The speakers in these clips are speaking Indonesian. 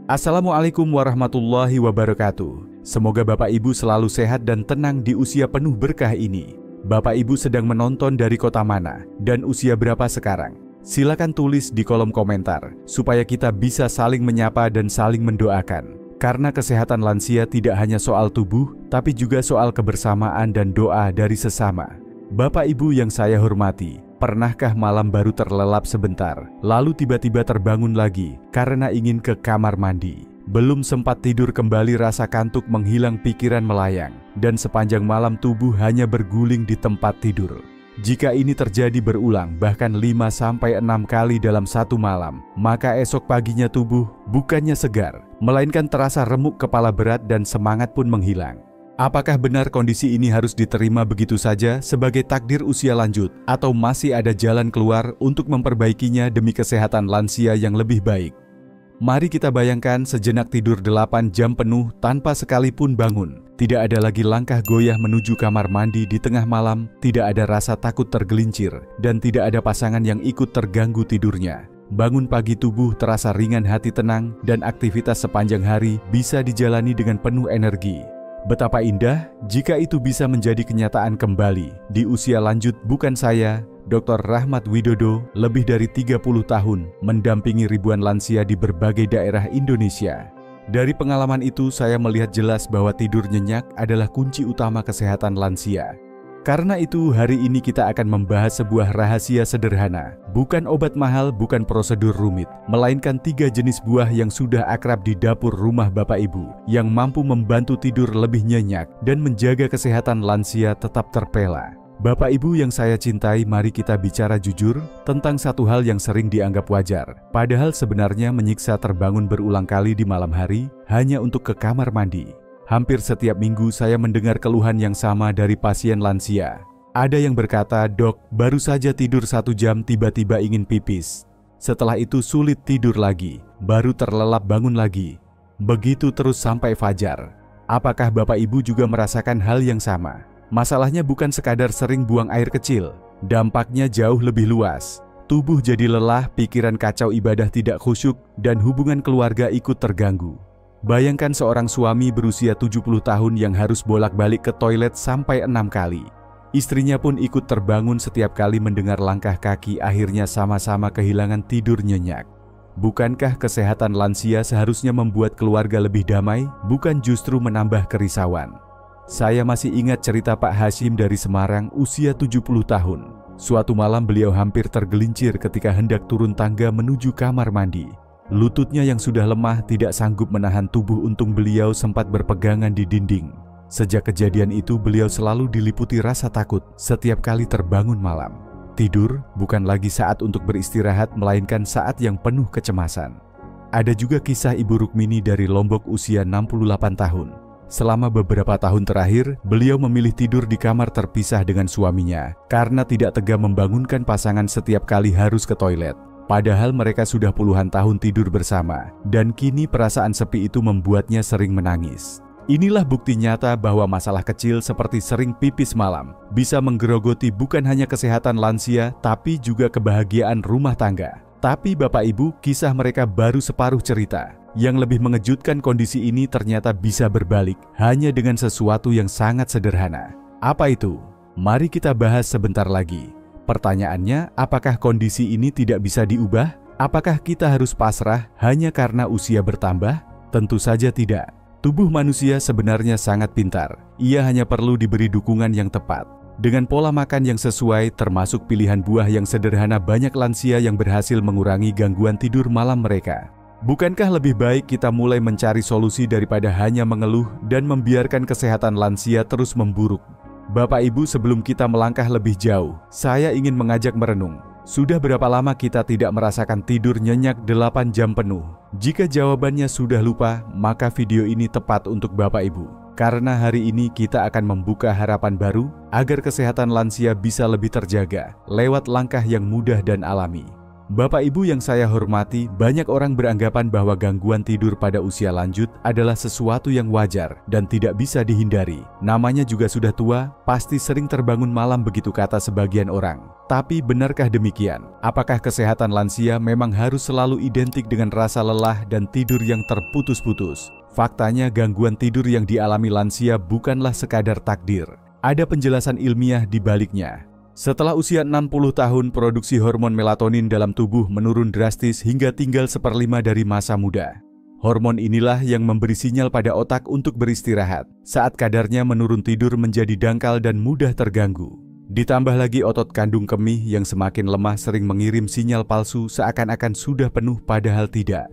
Assalamualaikum warahmatullahi wabarakatuh. Semoga Bapak Ibu selalu sehat dan tenang di usia penuh berkah ini. Bapak Ibu sedang menonton dari kota mana dan usia berapa sekarang? Silakan tulis di kolom komentar supaya kita bisa saling menyapa dan saling mendoakan. Karena kesehatan lansia tidak hanya soal tubuh, tapi juga soal kebersamaan dan doa dari sesama. Bapak Ibu yang saya hormati, pernahkah malam baru terlelap sebentar, lalu tiba-tiba terbangun lagi karena ingin ke kamar mandi? Belum sempat tidur kembali rasa kantuk menghilang, pikiran melayang, dan sepanjang malam tubuh hanya berguling di tempat tidur. Jika ini terjadi berulang bahkan 5-6 kali dalam satu malam, maka esok paginya tubuh bukannya segar, melainkan terasa remuk, kepala berat, dan semangat pun menghilang. Apakah benar kondisi ini harus diterima begitu saja sebagai takdir usia lanjut, atau masih ada jalan keluar untuk memperbaikinya demi kesehatan lansia yang lebih baik? Mari kita bayangkan sejenak tidur 8 jam penuh tanpa sekalipun bangun. Tidak ada lagi langkah goyah menuju kamar mandi di tengah malam, tidak ada rasa takut tergelincir, dan tidak ada pasangan yang ikut terganggu tidurnya. Bangun pagi tubuh terasa ringan, hati tenang, dan aktivitas sepanjang hari bisa dijalani dengan penuh energi. Betapa indah jika itu bisa menjadi kenyataan kembali di usia lanjut. Bukan saya, Dr. Rahmat Widodo, lebih dari 30 tahun mendampingi ribuan lansia di berbagai daerah Indonesia. Dari pengalaman itu saya melihat jelas bahwa tidur nyenyak adalah kunci utama kesehatan lansia. Karena itu hari ini kita akan membahas sebuah rahasia sederhana, bukan obat mahal, bukan prosedur rumit, melainkan 3 jenis buah yang sudah akrab di dapur rumah Bapak Ibu, yang mampu membantu tidur lebih nyenyak dan menjaga kesehatan lansia tetap terpela. Bapak Ibu yang saya cintai, mari kita bicara jujur tentang satu hal yang sering dianggap wajar, padahal sebenarnya menyiksa terbangun berulang kali di malam hari hanya untuk ke kamar mandi. Hampir setiap minggu saya mendengar keluhan yang sama dari pasien lansia. Ada yang berkata, "Dok, baru saja tidur 1 jam tiba-tiba ingin pipis. Setelah itu sulit tidur lagi, baru terlelap bangun lagi. Begitu terus sampai fajar." Apakah Bapak Ibu juga merasakan hal yang sama? Masalahnya bukan sekadar sering buang air kecil, dampaknya jauh lebih luas. Tubuh jadi lelah, pikiran kacau, ibadah tidak khusyuk, dan hubungan keluarga ikut terganggu. Bayangkan seorang suami berusia 70 tahun yang harus bolak-balik ke toilet sampai 6 kali. Istrinya pun ikut terbangun setiap kali mendengar langkah kaki, akhirnya sama-sama kehilangan tidur nyenyak. Bukankah kesehatan lansia seharusnya membuat keluarga lebih damai, bukan justru menambah kerisauan? Saya masih ingat cerita Pak Hashim dari Semarang, usia 70 tahun. Suatu malam beliau hampir tergelincir ketika hendak turun tangga menuju kamar mandi. Lututnya yang sudah lemah tidak sanggup menahan tubuh, untung beliau sempat berpegangan di dinding. Sejak kejadian itu beliau selalu diliputi rasa takut setiap kali terbangun malam. Tidur bukan lagi saat untuk beristirahat, melainkan saat yang penuh kecemasan. Ada juga kisah Ibu Rukmini dari Lombok, usia 68 tahun. Selama beberapa tahun terakhir, beliau memilih tidur di kamar terpisah dengan suaminya karena tidak tega membangunkan pasangan setiap kali harus ke toilet. Padahal mereka sudah puluhan tahun tidur bersama, dan kini perasaan sepi itu membuatnya sering menangis. Inilah bukti nyata bahwa masalah kecil seperti sering pipis malam bisa menggerogoti bukan hanya kesehatan lansia, tapi juga kebahagiaan rumah tangga. Tapi Bapak Ibu, kisah mereka baru separuh cerita. Yang lebih mengejutkan, kondisi ini ternyata bisa berbalik hanya dengan sesuatu yang sangat sederhana. Apa itu? Mari kita bahas sebentar lagi. Pertanyaannya, apakah kondisi ini tidak bisa diubah? Apakah kita harus pasrah hanya karena usia bertambah? Tentu saja tidak. Tubuh manusia sebenarnya sangat pintar. Ia hanya perlu diberi dukungan yang tepat. Dengan pola makan yang sesuai, termasuk pilihan buah yang sederhana, banyak lansia yang berhasil mengurangi gangguan tidur malam mereka. Bukankah lebih baik kita mulai mencari solusi daripada hanya mengeluh dan membiarkan kesehatan lansia terus memburuk? Bapak Ibu, sebelum kita melangkah lebih jauh, saya ingin mengajak merenung. Sudah berapa lama kita tidak merasakan tidur nyenyak 8 jam penuh? Jika jawabannya sudah lupa, maka video ini tepat untuk Bapak Ibu. Karena hari ini kita akan membuka harapan baru agar kesehatan lansia bisa lebih terjaga lewat langkah yang mudah dan alami. Bapak Ibu yang saya hormati, banyak orang beranggapan bahwa gangguan tidur pada usia lanjut adalah sesuatu yang wajar dan tidak bisa dihindari. Namanya juga sudah tua, pasti sering terbangun malam, begitu kata sebagian orang. Tapi benarkah demikian? Apakah kesehatan lansia memang harus selalu identik dengan rasa lelah dan tidur yang terputus-putus? Faktanya, gangguan tidur yang dialami lansia bukanlah sekadar takdir. Ada penjelasan ilmiah di baliknya. Setelah usia 60 tahun, produksi hormon melatonin dalam tubuh menurun drastis hingga tinggal 1/5 dari masa muda. Hormon inilah yang memberi sinyal pada otak untuk beristirahat, saat kadarnya menurun tidur menjadi dangkal dan mudah terganggu. Ditambah lagi otot kandung kemih yang semakin lemah sering mengirim sinyal palsu seakan-akan sudah penuh padahal tidak.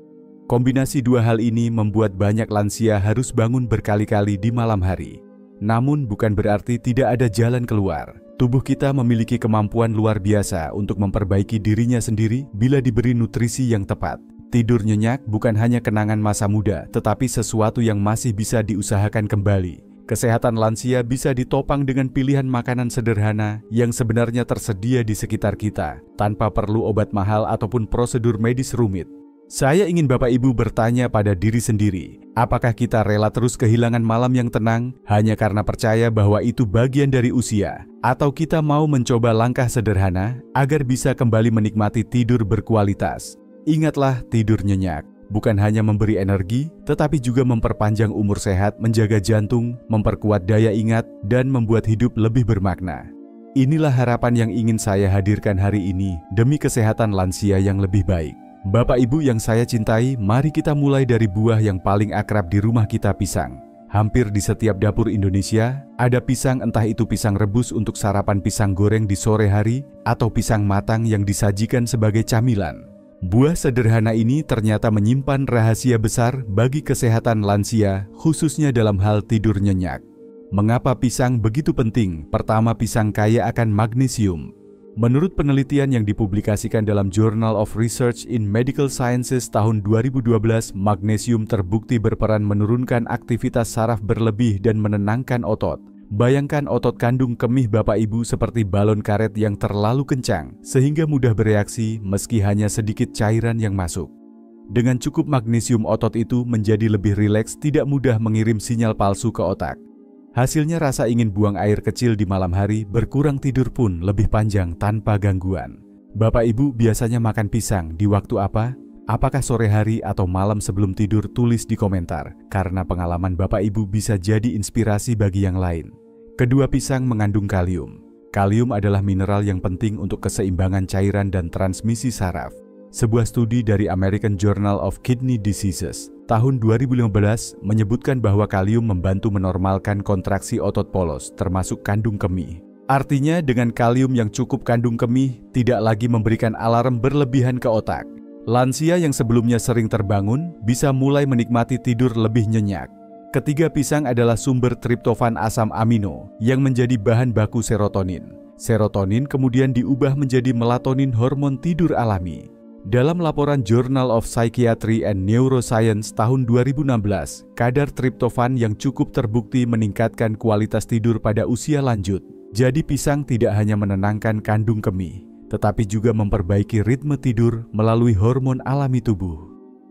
Kombinasi dua hal ini membuat banyak lansia harus bangun berkali-kali di malam hari. Namun bukan berarti tidak ada jalan keluar. Tubuh kita memiliki kemampuan luar biasa untuk memperbaiki dirinya sendiri bila diberi nutrisi yang tepat. Tidur nyenyak bukan hanya kenangan masa muda, tetapi sesuatu yang masih bisa diusahakan kembali. Kesehatan lansia bisa ditopang dengan pilihan makanan sederhana yang sebenarnya tersedia di sekitar kita, tanpa perlu obat mahal ataupun prosedur medis rumit. Saya ingin Bapak Ibu bertanya pada diri sendiri, apakah kita rela terus kehilangan malam yang tenang hanya karena percaya bahwa itu bagian dari usia? Atau kita mau mencoba langkah sederhana agar bisa kembali menikmati tidur berkualitas? Ingatlah, tidur nyenyak bukan hanya memberi energi, tetapi juga memperpanjang umur sehat, menjaga jantung, memperkuat daya ingat, dan membuat hidup lebih bermakna. Inilah harapan yang ingin saya hadirkan hari ini demi kesehatan lansia yang lebih baik. Bapak Ibu yang saya cintai, mari kita mulai dari buah yang paling akrab di rumah kita, pisang. Hampir di setiap dapur Indonesia, ada pisang, entah itu pisang rebus untuk sarapan, pisang goreng di sore hari, atau pisang matang yang disajikan sebagai camilan. Buah sederhana ini ternyata menyimpan rahasia besar bagi kesehatan lansia, khususnya dalam hal tidur nyenyak. Mengapa pisang begitu penting? Pertama, pisang kaya akan magnesium. Menurut penelitian yang dipublikasikan dalam Journal of Research in Medical Sciences tahun 2012, magnesium terbukti berperan menurunkan aktivitas saraf berlebih dan menenangkan otot. Bayangkan otot kandung kemih Bapak Ibu seperti balon karet yang terlalu kencang, sehingga mudah bereaksi meski hanya sedikit cairan yang masuk. Dengan cukup magnesium, otot itu menjadi lebih rileks, tidak mudah mengirim sinyal palsu ke otak. Hasilnya rasa ingin buang air kecil di malam hari, berkurang tidur pun lebih panjang tanpa gangguan. Bapak Ibu biasanya makan pisang di waktu apa? Apakah sore hari atau malam sebelum tidur? Tulis di komentar, karena pengalaman Bapak Ibu bisa jadi inspirasi bagi yang lain. Kedua, pisang mengandung kalium. Kalium adalah mineral yang penting untuk keseimbangan cairan dan transmisi saraf. Sebuah studi dari American Journal of Kidney Diseases tahun 2015 menyebutkan bahwa kalium membantu menormalkan kontraksi otot polos, termasuk kandung kemih. Artinya, dengan kalium yang cukup, kandung kemih tidak lagi memberikan alarm berlebihan ke otak. Lansia yang sebelumnya sering terbangun bisa mulai menikmati tidur lebih nyenyak. Ketiga, pisang adalah sumber triptofan, asam amino, yang menjadi bahan baku serotonin. Serotonin kemudian diubah menjadi melatonin, hormon tidur alami. Dalam laporan Journal of Psychiatry and Neuroscience tahun 2016, kadar triptofan yang cukup terbukti meningkatkan kualitas tidur pada usia lanjut. Jadi pisang tidak hanya menenangkan kandung kemih, tetapi juga memperbaiki ritme tidur melalui hormon alami tubuh.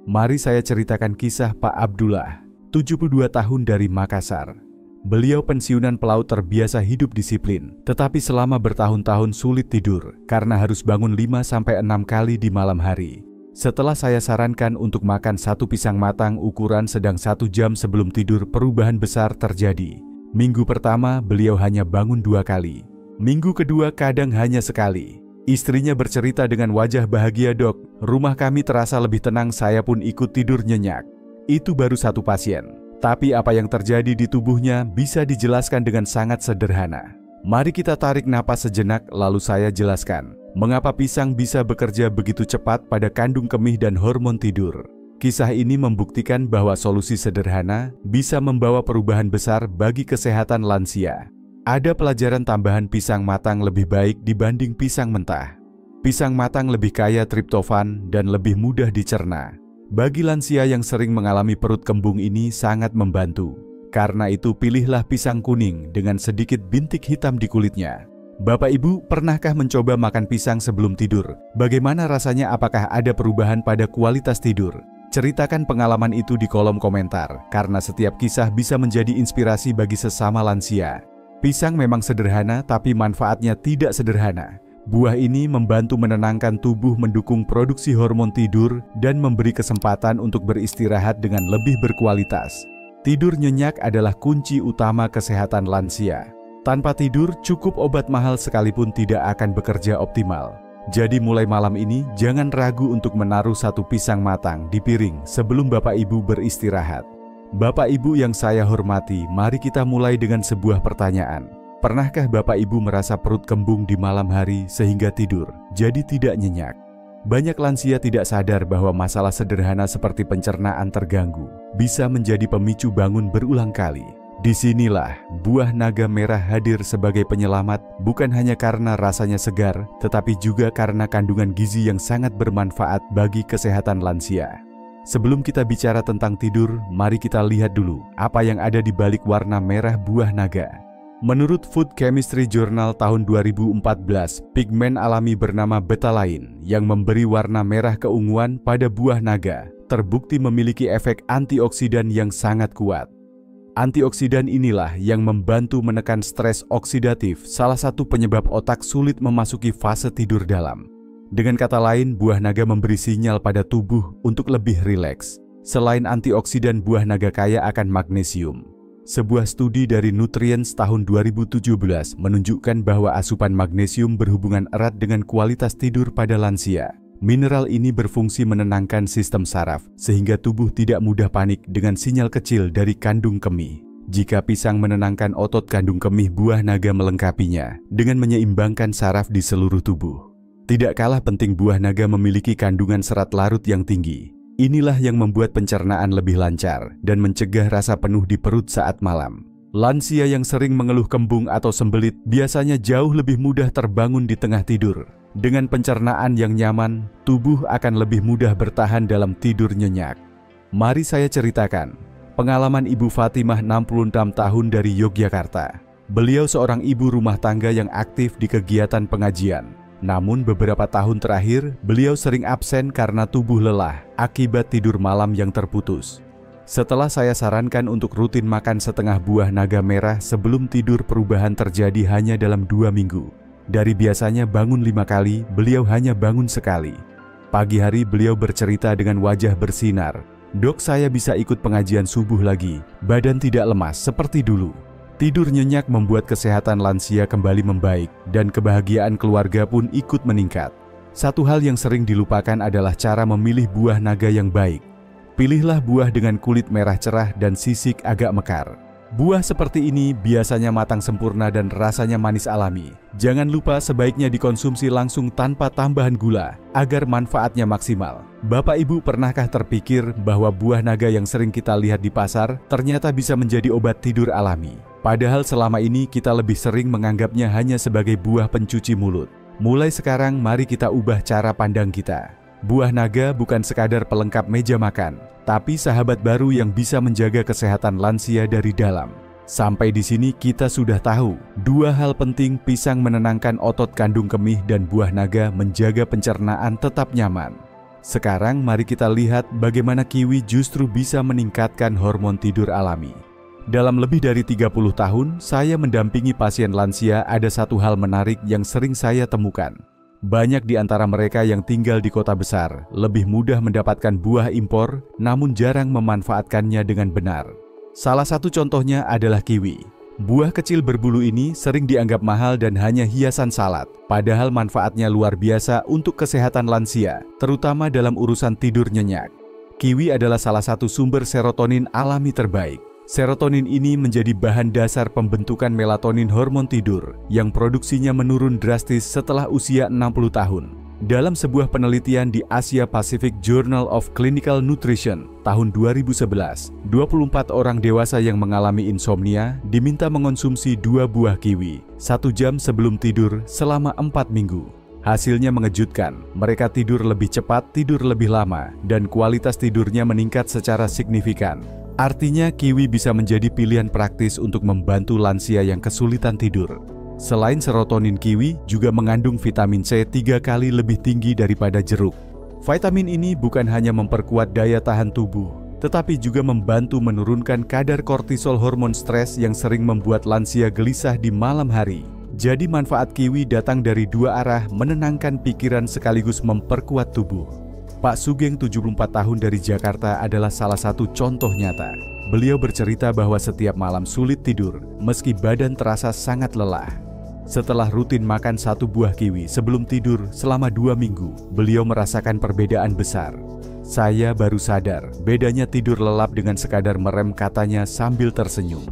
Mari saya ceritakan kisah Pak Abdullah, 72 tahun dari Makassar. Beliau pensiunan pelaut terbiasa hidup disiplin, tetapi selama bertahun-tahun sulit tidur karena harus bangun 5-6 kali di malam hari. Setelah saya sarankan untuk makan satu pisang matang ukuran sedang 1 jam sebelum tidur, perubahan besar terjadi. Minggu pertama beliau hanya bangun 2 kali. Minggu kedua kadang hanya sekali. Istrinya bercerita dengan wajah bahagia, "Dok, rumah kami terasa lebih tenang, saya pun ikut tidur nyenyak." Itu baru satu pasien. Tapi apa yang terjadi di tubuhnya bisa dijelaskan dengan sangat sederhana. Mari kita tarik napas sejenak, lalu saya jelaskan mengapa pisang bisa bekerja begitu cepat pada kandung kemih dan hormon tidur. Kisah ini membuktikan bahwa solusi sederhana bisa membawa perubahan besar bagi kesehatan lansia. Ada pelajaran tambahan: pisang matang lebih baik dibanding pisang mentah. Pisang matang lebih kaya triptofan dan lebih mudah dicerna. Bagi lansia yang sering mengalami perut kembung, ini sangat membantu. Karena itu pilihlah pisang kuning dengan sedikit bintik hitam di kulitnya. Bapak Ibu, pernahkah mencoba makan pisang sebelum tidur? Bagaimana rasanya? Apakah ada perubahan pada kualitas tidur? Ceritakan pengalaman itu di kolom komentar, karena setiap kisah bisa menjadi inspirasi bagi sesama lansia. Pisang memang sederhana, tapi manfaatnya tidak sederhana. Buah ini membantu menenangkan tubuh, mendukung produksi hormon tidur, dan memberi kesempatan untuk beristirahat dengan lebih berkualitas. Tidur nyenyak adalah kunci utama kesehatan lansia. Tanpa tidur, cukup obat mahal sekalipun tidak akan bekerja optimal. Jadi mulai malam ini, jangan ragu untuk menaruh satu pisang matang di piring sebelum Bapak Ibu beristirahat. Bapak Ibu yang saya hormati, mari kita mulai dengan sebuah pertanyaan. Pernahkah Bapak Ibu merasa perut kembung di malam hari sehingga tidur jadi tidak nyenyak? Banyak lansia tidak sadar bahwa masalah sederhana seperti pencernaan terganggu bisa menjadi pemicu bangun berulang kali. Disinilah buah naga merah hadir sebagai penyelamat, bukan hanya karena rasanya segar, tetapi juga karena kandungan gizi yang sangat bermanfaat bagi kesehatan lansia. Sebelum kita bicara tentang tidur, mari kita lihat dulu apa yang ada di balik warna merah buah naga. Menurut Food Chemistry Journal tahun 2014, pigmen alami bernama betalain yang memberi warna merah keunguan pada buah naga terbukti memiliki efek antioksidan yang sangat kuat. Antioksidan inilah yang membantu menekan stres oksidatif, salah satu penyebab otak sulit memasuki fase tidur dalam. Dengan kata lain, buah naga memberi sinyal pada tubuh untuk lebih rileks. Selain antioksidan, buah naga kaya akan magnesium. Sebuah studi dari Nutrients tahun 2017 menunjukkan bahwa asupan magnesium berhubungan erat dengan kualitas tidur pada lansia. Mineral ini berfungsi menenangkan sistem saraf, sehingga tubuh tidak mudah panik dengan sinyal kecil dari kandung kemih. Jika pisang menenangkan otot, kandung kemih buah naga melengkapinya dengan menyeimbangkan saraf di seluruh tubuh. Tidak kalah penting, buah naga memiliki kandungan serat larut yang tinggi. Inilah yang membuat pencernaan lebih lancar dan mencegah rasa penuh di perut saat malam. Lansia yang sering mengeluh kembung atau sembelit biasanya jauh lebih mudah terbangun di tengah tidur. Dengan pencernaan yang nyaman, tubuh akan lebih mudah bertahan dalam tidur nyenyak. Mari saya ceritakan pengalaman Ibu Fatimah, 66 tahun dari Yogyakarta. Beliau seorang ibu rumah tangga yang aktif di kegiatan pengajian. Namun beberapa tahun terakhir, beliau sering absen karena tubuh lelah akibat tidur malam yang terputus. Setelah saya sarankan untuk rutin makan setengah buah naga merah sebelum tidur, perubahan terjadi hanya dalam 2 minggu. Dari biasanya bangun 5 kali, beliau hanya bangun sekali. Pagi hari beliau bercerita dengan wajah bersinar. "Dok, saya bisa ikut pengajian subuh lagi. Badan tidak lemas seperti dulu." Tidur nyenyak membuat kesehatan lansia kembali membaik dan kebahagiaan keluarga pun ikut meningkat. Satu hal yang sering dilupakan adalah cara memilih buah naga yang baik. Pilihlah buah dengan kulit merah cerah dan sisik agak mekar. Buah seperti ini biasanya matang sempurna dan rasanya manis alami. Jangan lupa sebaiknya dikonsumsi langsung tanpa tambahan gula agar manfaatnya maksimal. Bapak Ibu, pernahkah terpikir bahwa buah naga yang sering kita lihat di pasar ternyata bisa menjadi obat tidur alami? Padahal selama ini kita lebih sering menganggapnya hanya sebagai buah pencuci mulut. Mulai sekarang mari kita ubah cara pandang kita. Buah naga bukan sekadar pelengkap meja makan, tapi sahabat baru yang bisa menjaga kesehatan lansia dari dalam. Sampai di sini kita sudah tahu 2 hal penting: pisang menenangkan otot kandung kemih dan buah naga menjaga pencernaan tetap nyaman. Sekarang mari kita lihat bagaimana kiwi justru bisa meningkatkan hormon tidur alami. Dalam lebih dari 30 tahun saya mendampingi pasien lansia, ada satu hal menarik yang sering saya temukan. Banyak di antara mereka yang tinggal di kota besar lebih mudah mendapatkan buah impor, namun jarang memanfaatkannya dengan benar. Salah satu contohnya adalah kiwi. Buah kecil berbulu ini sering dianggap mahal dan hanya hiasan salad, padahal manfaatnya luar biasa untuk kesehatan lansia, terutama dalam urusan tidur nyenyak. Kiwi adalah salah satu sumber serotonin alami terbaik. Serotonin ini menjadi bahan dasar pembentukan melatonin, hormon tidur, yang produksinya menurun drastis setelah usia 60 tahun. Dalam sebuah penelitian di Asia Pacific Journal of Clinical Nutrition tahun 2011, 24 orang dewasa yang mengalami insomnia diminta mengonsumsi 2 buah kiwi 1 jam sebelum tidur selama 4 minggu. Hasilnya mengejutkan, mereka tidur lebih cepat, tidur lebih lama, dan kualitas tidurnya meningkat secara signifikan. Artinya kiwi bisa menjadi pilihan praktis untuk membantu lansia yang kesulitan tidur. Selain serotonin, kiwi juga mengandung vitamin C 3 kali lebih tinggi daripada jeruk. Vitamin ini bukan hanya memperkuat daya tahan tubuh, tetapi juga membantu menurunkan kadar kortisol, hormon stres yang sering membuat lansia gelisah di malam hari. Jadi manfaat kiwi datang dari dua arah, menenangkan pikiran sekaligus memperkuat tubuh. Pak Sugeng, 74 tahun dari Jakarta, adalah salah satu contoh nyata. Beliau bercerita bahwa setiap malam sulit tidur, meski badan terasa sangat lelah. Setelah rutin makan satu buah kiwi sebelum tidur selama 2 minggu, beliau merasakan perbedaan besar. Saya baru sadar, bedanya tidur lelap dengan sekadar merem, katanya sambil tersenyum.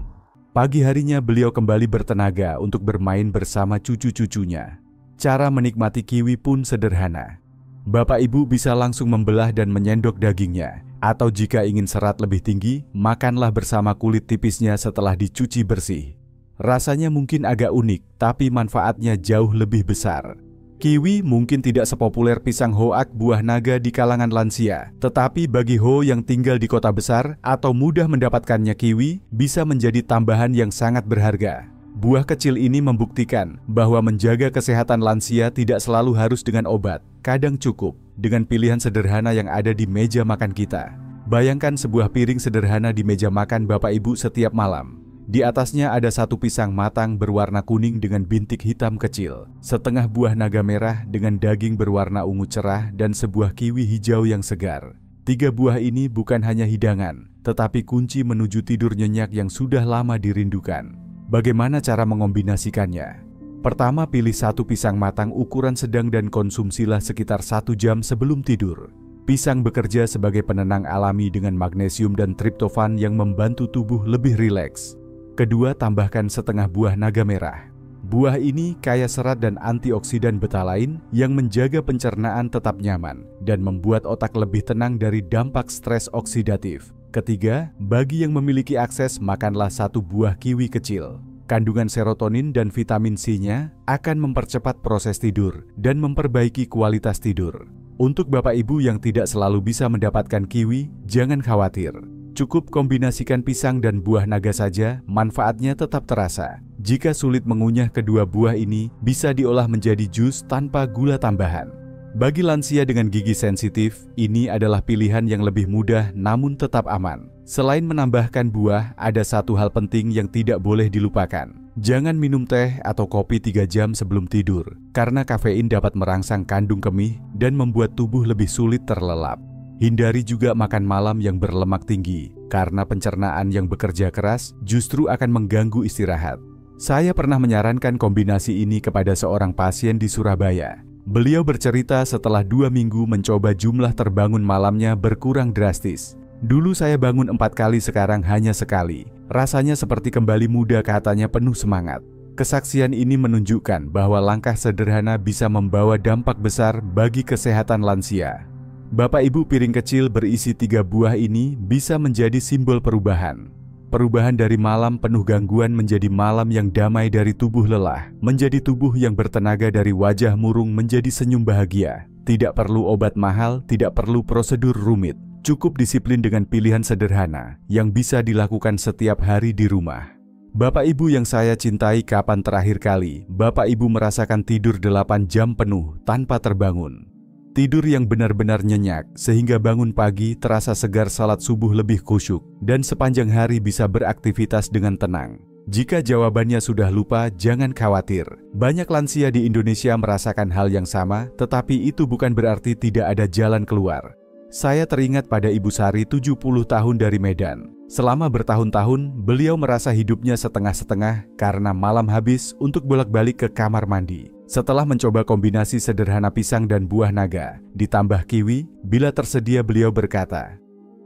Pagi harinya beliau kembali bertenaga untuk bermain bersama cucu-cucunya. Cara menikmati kiwi pun sederhana. Bapak Ibu bisa langsung membelah dan menyendok dagingnya, atau jika ingin serat lebih tinggi, makanlah bersama kulit tipisnya setelah dicuci bersih. Rasanya mungkin agak unik, tapi manfaatnya jauh lebih besar. Kiwi mungkin tidak sepopuler pisang hoak, buah naga di kalangan lansia, tetapi bagi Ho yang tinggal di kota besar atau mudah mendapatkannya, kiwi bisa menjadi tambahan yang sangat berharga. Buah kecil ini membuktikan bahwa menjaga kesehatan lansia tidak selalu harus dengan obat, kadang cukup dengan pilihan sederhana yang ada di meja makan kita. Bayangkan sebuah piring sederhana di meja makan Bapak Ibu setiap malam. Di atasnya ada satu pisang matang berwarna kuning dengan bintik hitam kecil, setengah buah naga merah dengan daging berwarna ungu cerah, dan sebuah kiwi hijau yang segar. 3 buah ini bukan hanya hidangan, tetapi kunci menuju tidur nyenyak yang sudah lama dirindukan. Bagaimana cara mengombinasikannya? Pertama, pilih satu pisang matang ukuran sedang dan konsumsilah sekitar 1 jam sebelum tidur. Pisang bekerja sebagai penenang alami dengan magnesium dan triptofan yang membantu tubuh lebih rileks. Kedua, tambahkan setengah buah naga merah. Buah ini kaya serat dan antioksidan betalain yang menjaga pencernaan tetap nyaman dan membuat otak lebih tenang dari dampak stres oksidatif. Ketiga, bagi yang memiliki akses, makanlah 1 buah kiwi kecil. Kandungan serotonin dan vitamin C-nya akan mempercepat proses tidur dan memperbaiki kualitas tidur. Untuk Bapak Ibu yang tidak selalu bisa mendapatkan kiwi, jangan khawatir. Cukup kombinasikan pisang dan buah naga saja, manfaatnya tetap terasa. Jika sulit mengunyah kedua buah ini, bisa diolah menjadi jus tanpa gula tambahan. Bagi lansia dengan gigi sensitif, ini adalah pilihan yang lebih mudah namun tetap aman. Selain menambahkan buah, ada satu hal penting yang tidak boleh dilupakan. Jangan minum teh atau kopi 3 jam sebelum tidur, karena kafein dapat merangsang kandung kemih dan membuat tubuh lebih sulit terlelap. Hindari juga makan malam yang berlemak tinggi, karena pencernaan yang bekerja keras justru akan mengganggu istirahat. Saya pernah menyarankan kombinasi ini kepada seorang pasien di Surabaya. Beliau bercerita setelah 2 minggu mencoba, jumlah terbangun malamnya berkurang drastis. Dulu saya bangun 4 kali, sekarang hanya sekali. Rasanya seperti kembali muda, katanya penuh semangat. Kesaksian ini menunjukkan bahwa langkah sederhana bisa membawa dampak besar bagi kesehatan lansia. Bapak Ibu, piring kecil berisi 3 buah ini bisa menjadi simbol perubahan. Perubahan dari malam penuh gangguan menjadi malam yang damai, dari tubuh lelah menjadi tubuh yang bertenaga, dari wajah murung menjadi senyum bahagia. Tidak perlu obat mahal, tidak perlu prosedur rumit. Cukup disiplin dengan pilihan sederhana yang bisa dilakukan setiap hari di rumah. Bapak Ibu yang saya cintai, kapan terakhir kali Bapak Ibu merasakan tidur 8 jam penuh tanpa terbangun? Tidur yang benar-benar nyenyak sehingga bangun pagi terasa segar, salat subuh lebih khusyuk, dan sepanjang hari bisa beraktivitas dengan tenang. Jika jawabannya sudah lupa, jangan khawatir. Banyak lansia di Indonesia merasakan hal yang sama, tetapi itu bukan berarti tidak ada jalan keluar. Saya teringat pada Ibu Sari, 70 tahun dari Medan. Selama bertahun-tahun, beliau merasa hidupnya setengah-setengah karena malam habis untuk bolak-balik ke kamar mandi. Setelah mencoba kombinasi sederhana pisang dan buah naga, ditambah kiwi, bila tersedia, beliau berkata,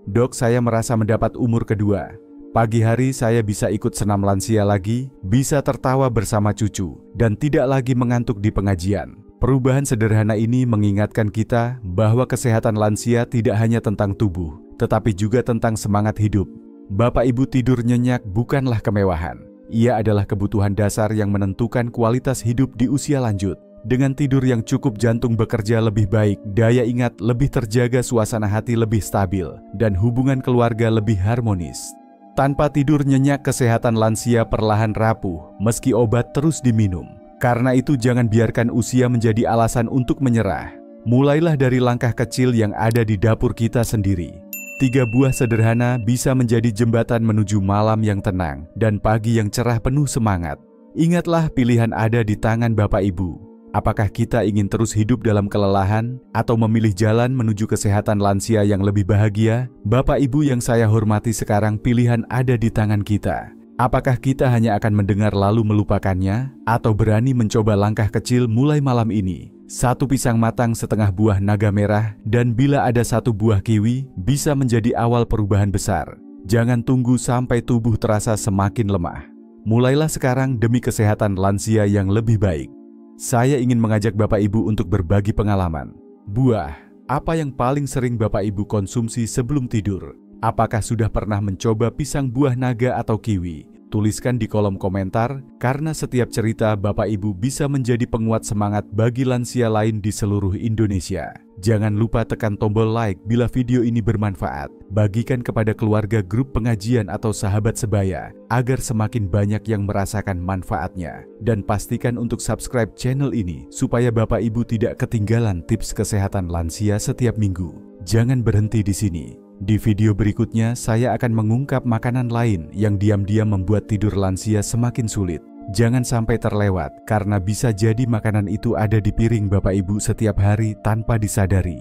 "Dok, saya merasa mendapat umur kedua. Pagi hari saya bisa ikut senam lansia lagi, bisa tertawa bersama cucu, dan tidak lagi mengantuk di pengajian." Perubahan sederhana ini mengingatkan kita bahwa kesehatan lansia tidak hanya tentang tubuh, tetapi juga tentang semangat hidup. Bapak Ibu, tidur nyenyak bukanlah kemewahan. Ia adalah kebutuhan dasar yang menentukan kualitas hidup di usia lanjut. Dengan tidur yang cukup, jantung bekerja lebih baik, daya ingat lebih terjaga, suasana hati lebih stabil, dan hubungan keluarga lebih harmonis. Tanpa tidur nyenyak, kesehatan lansia perlahan rapuh meski obat terus diminum. Karena itu jangan biarkan usia menjadi alasan untuk menyerah. Mulailah dari langkah kecil yang ada di dapur kita sendiri. 3 buah sederhana bisa menjadi jembatan menuju malam yang tenang dan pagi yang cerah penuh semangat. Ingatlah, pilihan ada di tangan Bapak Ibu. Apakah kita ingin terus hidup dalam kelelahan atau memilih jalan menuju kesehatan lansia yang lebih bahagia? Bapak Ibu yang saya hormati, sekarang pilihan ada di tangan kita. Apakah kita hanya akan mendengar lalu melupakannya, atau berani mencoba langkah kecil mulai malam ini? 1 pisang matang, setengah buah naga merah, dan bila ada 1 buah kiwi, bisa menjadi awal perubahan besar. Jangan tunggu sampai tubuh terasa semakin lemah. Mulailah sekarang demi kesehatan lansia yang lebih baik. Saya ingin mengajak Bapak Ibu untuk berbagi pengalaman. Buah, apa yang paling sering Bapak Ibu konsumsi sebelum tidur? Apakah sudah pernah mencoba pisang buah naga atau kiwi? Tuliskan di kolom komentar, karena setiap cerita Bapak Ibu bisa menjadi penguat semangat bagi lansia lain di seluruh Indonesia. Jangan lupa tekan tombol like bila video ini bermanfaat. Bagikan kepada keluarga, grup pengajian, atau sahabat sebaya, agar semakin banyak yang merasakan manfaatnya. Dan pastikan untuk subscribe channel ini, supaya Bapak Ibu tidak ketinggalan tips kesehatan lansia setiap minggu. Jangan berhenti di sini. Di video berikutnya, saya akan mengungkap makanan lain yang diam-diam membuat tidur lansia semakin sulit. Jangan sampai terlewat, karena bisa jadi makanan itu ada di piring Bapak Ibu setiap hari tanpa disadari.